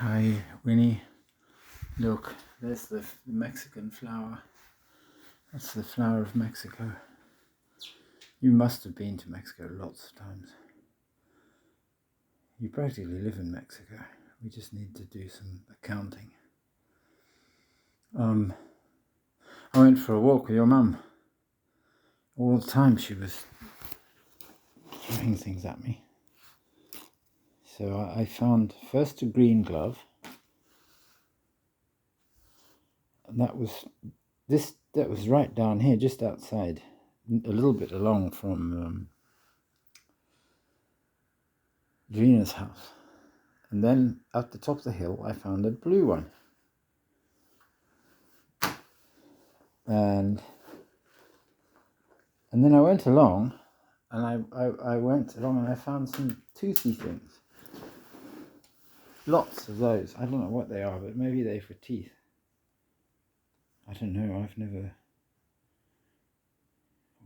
Hi, Winnie. Look, there's the Mexican flower. That's the flower of Mexico. You must have been to Mexico lots of times. You practically live in Mexico. We just need to do some accounting. I went for a walk with your mum. All the time she was throwing things at me. So I found first a green glove. And that was right down here, just outside, a little bit along from Gina's house. And then at the top of the hill, I found a blue one. And then I went along, and I went along and I found some toothy things. Lots of those. I don't know what they are, but maybe they're for teeth. I don't know. I've never...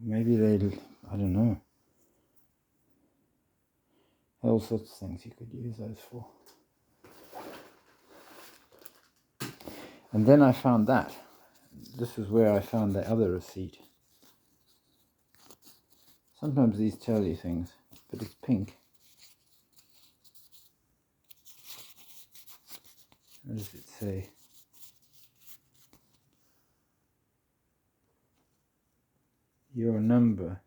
Maybe I don't know. All sorts of things you could use those for. And then I found that. This is where I found the other receipt. Sometimes these tell you things, but it's pink. What does it say? Your number.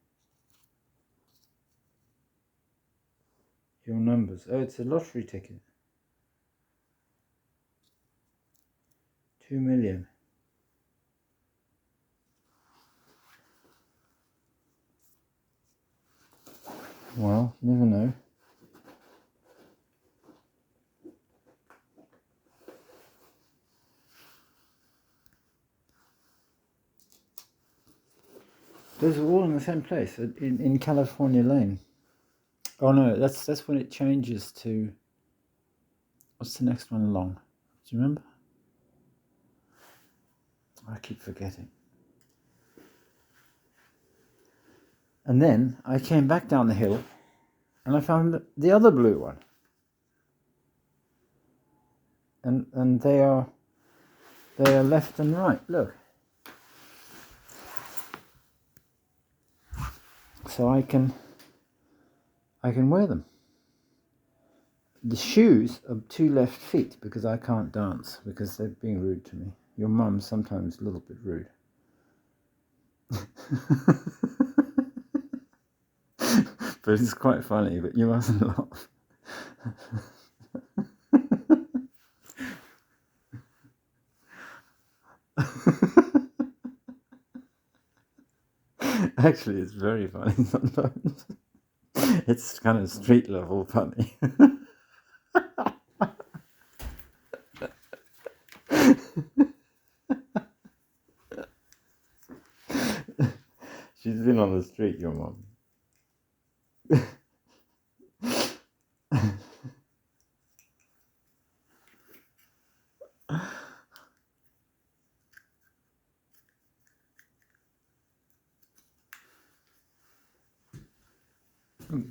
Your numbers. Oh, it's a lottery ticket. 2 million. Well, you never know. Those are all in the same place, in California Lane. Oh no, that's when it changes to... What's the next one along? Do you remember? I keep forgetting. And then I came back down the hill and I found the other blue one. And they are left and right, look. So I can wear them. The shoes are 2 left feet because I can't dance, because they're being rude to me. Your mum's sometimes a little bit rude. But it's quite funny, but you mustn't laugh. Actually, it's very funny sometimes. It's kind of street level funny. She's been on the street, your mum.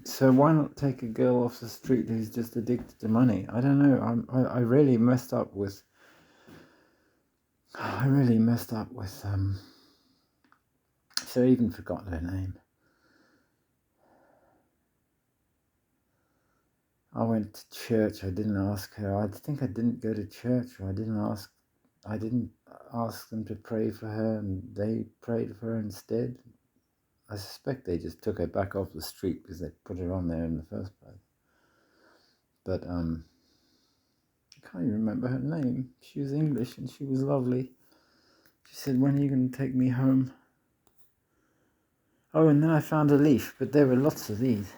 So why not take a girl off the street who's just addicted to money? I don't know. I really messed up with... So I even forgot her name. I went to church. I didn't ask her. I think I didn't go to church, or I didn't ask them to pray for her, and they prayed for her instead. I suspect they just took her back off the street because they put her on there in the first place. But I can't even remember her name. She was English and she was lovely. She said, "When are you going to take me home?" Oh, and then I found a leaf, but there were lots of these.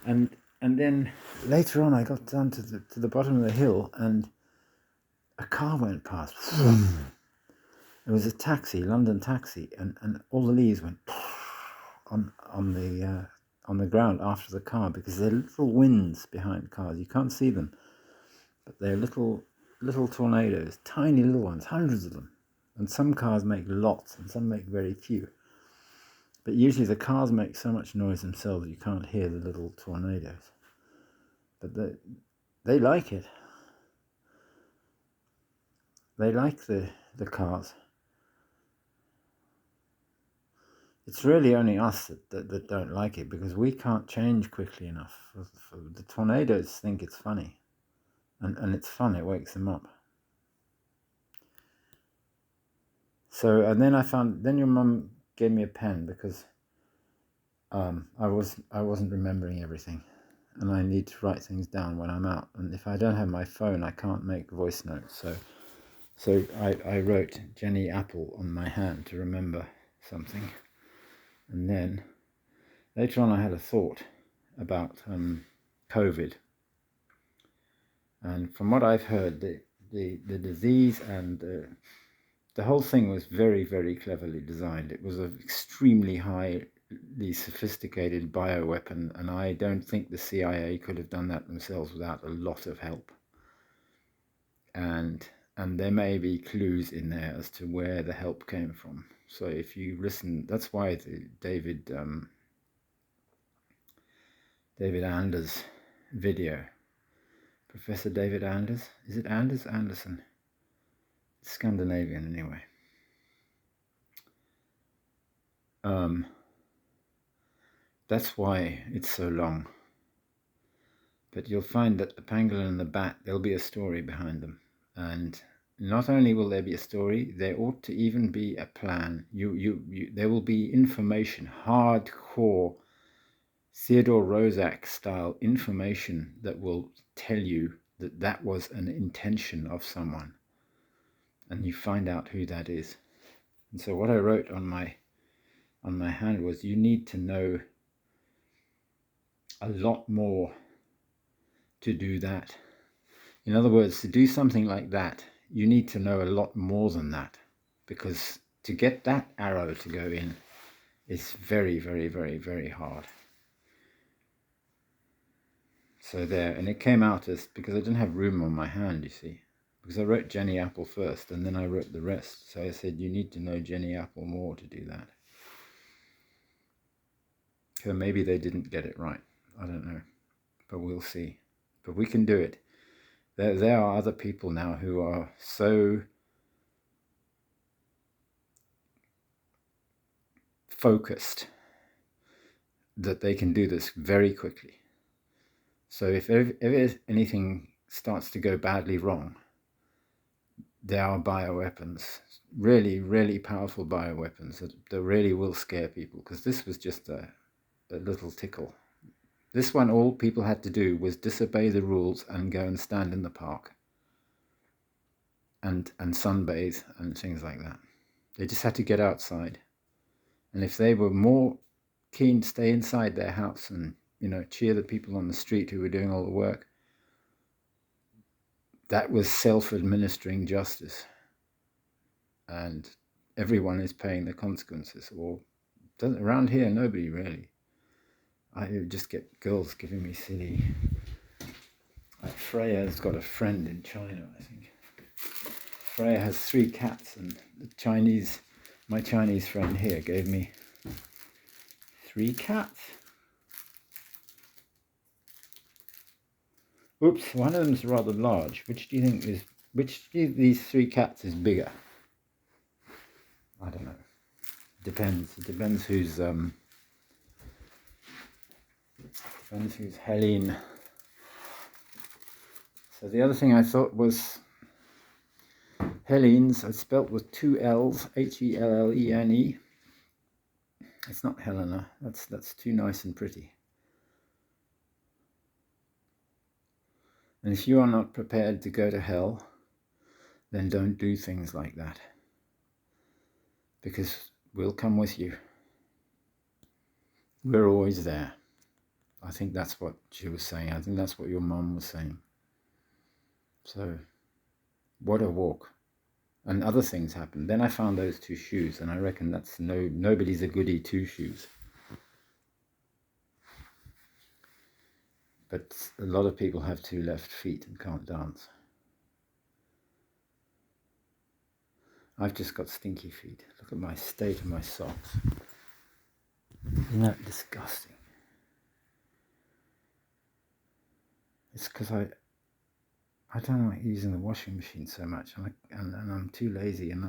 And then later on I got down to the bottom of the hill and a car went past. It was a taxi, London taxi, and all the leaves went on the ground after the car, because they're little winds behind cars. You can't see them, but they're little tornadoes, tiny little ones, hundreds of them. And some cars make lots and some make very few. But usually the cars make so much noise themselves you can't hear the little tornadoes. But they like it. They like the cars. It's really only us that don't like it, because we can't change quickly enough. The tornadoes think it's funny. And it's fun, it wakes them up. So, and then then your mum gave me a pen, because I wasn't remembering everything, and I need to write things down when I'm out. And if I don't have my phone, I can't make voice notes. So I wrote Jenny Apple on my hand to remember something. And then later on I had a thought about COVID. And from what I've heard, the disease and the whole thing was very, very cleverly designed. It was an extremely highly sophisticated bioweapon, and I don't think the CIA could have done that themselves without a lot of help. And there may be clues in there as to where the help came from. So if you listen, that's why the David Anders video, Professor David Anders, is it Anders? Anderson? It's Scandinavian anyway. That's why it's so long. But you'll find that the pangolin and the bat, there'll be a story behind them. And not only will there be a story, there ought to even be a plan. There will be information, hardcore Theodore Roszak style information that will tell you that that was an intention of someone. And you find out who that is. And so what I wrote on my hand was, you need to know a lot more to do that. In other words, to do something like that, you need to know a lot more than that, because to get that arrow to go in is very, very, very, very hard. So there, and it came out as, because I didn't have room on my hand, you see, because I wrote Jenny Apple first and then I wrote the rest. So I said, you need to know Jenny Apple more to do that. So maybe they didn't get it right. I don't know, but we'll see. But we can do it. There are other people now who are so focused that they can do this very quickly. So if anything starts to go badly wrong, there are bioweapons, really, really powerful bioweapons that really will scare people, because this was just a little tickle. This one, all people had to do was disobey the rules and go and stand in the park and sunbathe and things like that. They just had to get outside. And if they were more keen to stay inside their house and, cheer the people on the street who were doing all the work, that was self-administering justice. And everyone is paying the consequences. Or around here, nobody really. I just get girls giving me silly. Like Freya's got a friend in China, I think. Freya has 3 cats, and my Chinese friend here gave me 3 cats. Oops, one of them's rather large. Which of these 3 cats is bigger? I don't know. Depends. It depends who's Helene. So the other thing I thought was Helene's, I spelt with 2 L's, Hellene. It's not Helena. That's too nice and pretty. And if you are not prepared to go to hell, then don't do things like that, because we'll come with you. We're always there. I think that's what she was saying. I think that's what your mum was saying. So, what a walk. And other things happened. Then I found those 2 shoes, and I reckon that's nobody's a goodie 2 shoes. But a lot of people have 2 left feet and can't dance. I've just got stinky feet. Look at my state of my socks. Isn't that disgusting? It's because I I don't like using the washing machine so much, and I'm too lazy, and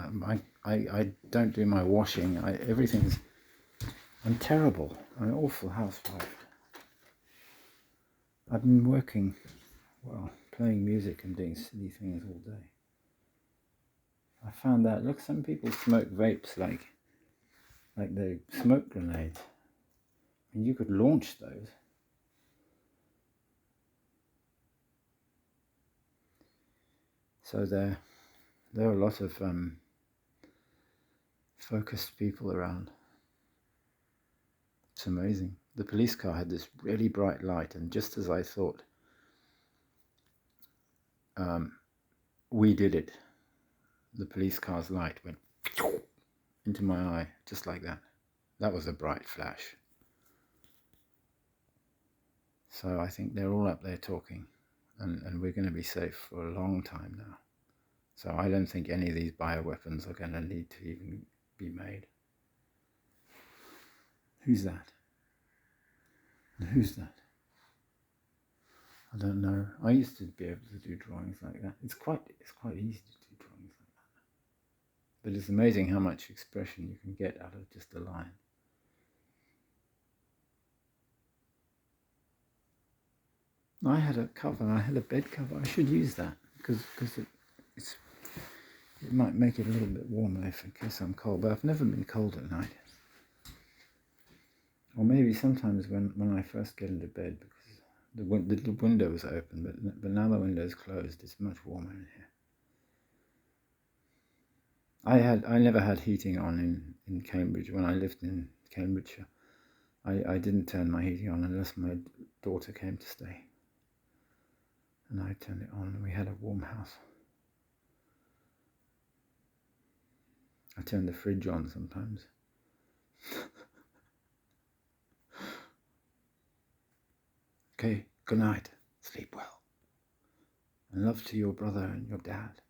I don't do my washing. I'm terrible. I'm an awful housewife. I've been working, well, playing music and doing silly things all day. I found that, look, some people smoke vapes like they smoke grenades, and you could launch those. So there are a lot of focused people around. It's amazing. The police car had this really bright light, and just as I thought we did it, the police car's light went into my eye, just like that. That was a bright flash. So I think they're all up there talking, and we're going to be safe for a long time now. So I don't think any of these bioweapons are going to need to even be made. Who's that? Who's that? I don't know. I used to be able to do drawings like that. It's quite easy to do drawings like that. But it's amazing how much expression you can get out of just a line. I had a cover. I had a bed cover. I should use that because it might make it a little bit warmer in case I'm cold. But I've never been cold at night. Or maybe sometimes when I first get into bed, because the window was open, but now the window's closed, it's much warmer in here. I never had heating on in Cambridge when I lived in Cambridgeshire. I didn't turn my heating on unless my daughter came to stay. And I turned it on and we had a warm house. I turned the fridge on sometimes. Okay, good night. Sleep well. And love to your brother and your dad.